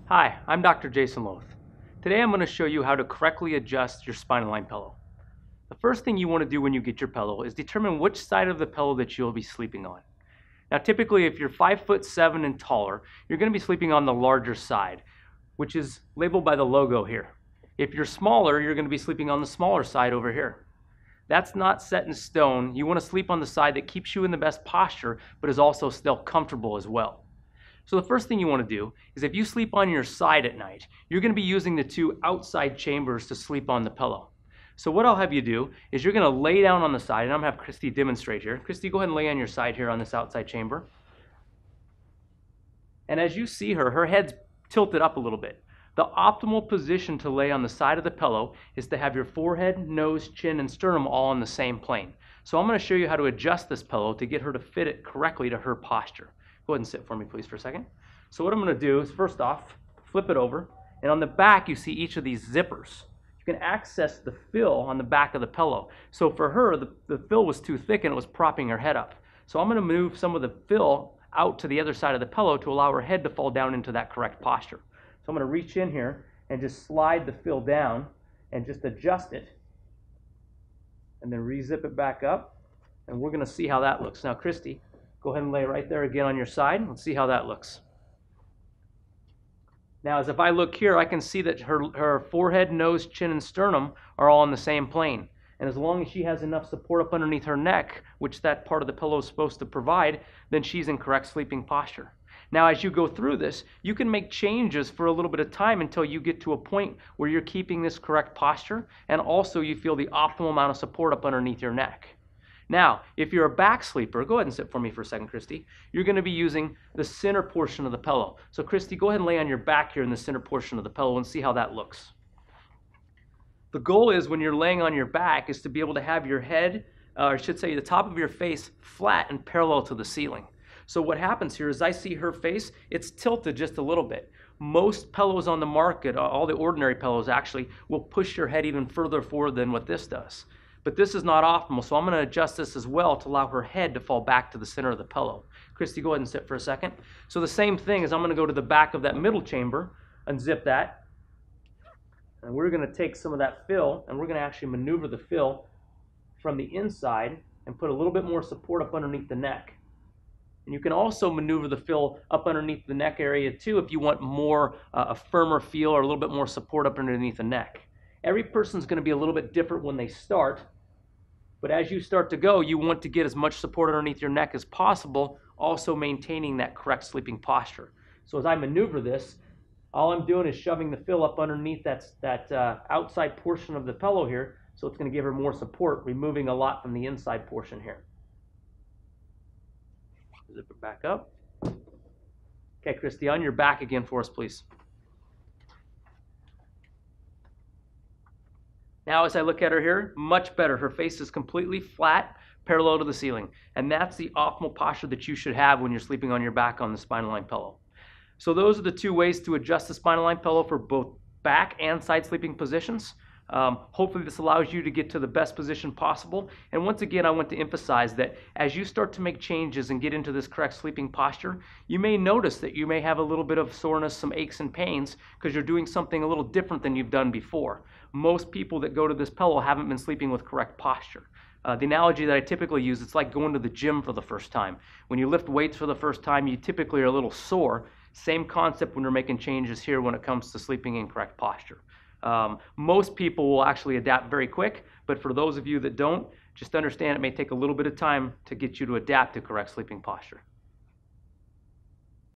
Hi, I'm Dr. Jason Loth. Today I'm going to show you how to correctly adjust your spine align pillow. The first thing you want to do when you get your pillow is determine which side of the pillow that you'll be sleeping on. Now typically if you're 5'7" and taller, you're going to be sleeping on the larger side, which is labeled by the logo here. If you're smaller, you're going to be sleeping on the smaller side over here. That's not set in stone. You want to sleep on the side that keeps you in the best posture, but is also still comfortable as well. So the first thing you want to do is if you sleep on your side at night, you're going to be using the two outside chambers to sleep on the pillow. So what I'll have you do is you're going to lay down on the side, and I'm going to have Christy demonstrate here. Christy, go ahead and lay on your side here on this outside chamber. And as you see her, her head's tilted up a little bit. The optimal position to lay on the side of the pillow is to have your forehead, nose, chin, and sternum all on the same plane. So I'm going to show you how to adjust this pillow to get her to fit it correctly to her posture. Go ahead and sit for me, please, for a second. So what I'm going to do is, first off, flip it over. And on the back, you see each of these zippers. You can access the fill on the back of the pillow. So for her, the fill was too thick and it was propping her head up. So I'm going to move some of the fill out to the other side of the pillow to allow her head to fall down into that correct posture. So I'm going to reach in here and just slide the fill down and just adjust it. And then re-zip it back up. And we're going to see how that looks. Now, Christy, go ahead and lay right there again on your side. Let's see how that looks. Now, as if I look here, I can see that her forehead, nose, chin, and sternum are all on the same plane. And as long as she has enough support up underneath her neck, which that part of the pillow is supposed to provide, then she's in correct sleeping posture. Now, as you go through this, you can make changes for a little bit of time until you get to a point where you're keeping this correct posture, and also you feel the optimal amount of support up underneath your neck. Now, if you're a back sleeper, go ahead and sit for me for a second, Christy. You're going to be using the center portion of the pillow. So, Christy, go ahead and lay on your back here in the center portion of the pillow and see how that looks. The goal is when you're laying on your back is to be able to have your head, or I should say the top of your face, flat and parallel to the ceiling. So what happens here is I see her face, it's tilted just a little bit. Most pillows on the market, all the ordinary pillows actually, will push your head even further forward than what this does. But this is not optimal, so I'm going to adjust this as well to allow her head to fall back to the center of the pillow. Christy, go ahead and sit for a second. So the same thing is I'm going to go to the back of that middle chamber, unzip that, and we're going to take some of that fill, and we're going to actually maneuver the fill from the inside and put a little bit more support up underneath the neck. And you can also maneuver the fill up underneath the neck area too if you want more a firmer feel or a little bit more support up underneath the neck. Every person's going to be a little bit different when they start, but as you start to go, you want to get as much support underneath your neck as possible, also maintaining that correct sleeping posture. So as I maneuver this, all I'm doing is shoving the fill up underneath that outside portion of the pillow here, so it's going to give her more support, removing a lot from the inside portion here. Zip it back up. Okay, Christy, on your back again for us, please. Now as I look at her here, much better. Her face is completely flat, parallel to the ceiling. And that's the optimal posture that you should have when you're sleeping on your back on the spine align pillow. So those are the two ways to adjust the spine align pillow for both back and side sleeping positions. Hopefully this allows you to get to the best position possible. And once again, I want to emphasize that as you start to make changes and get into this correct sleeping posture, you may notice that you may have a little bit of soreness, some aches and pains, because you're doing something a little different than you've done before. Most people that go to this pillow haven't been sleeping with correct posture. The analogy that I typically use, it's like going to the gym for the first time. When you lift weights for the first time, you typically are a little sore. Same concept when we're making changes here when it comes to sleeping in correct posture. Most people will actually adapt very quick, but for those of you that don't, just understand it may take a little bit of time to get you to adapt to correct sleeping posture.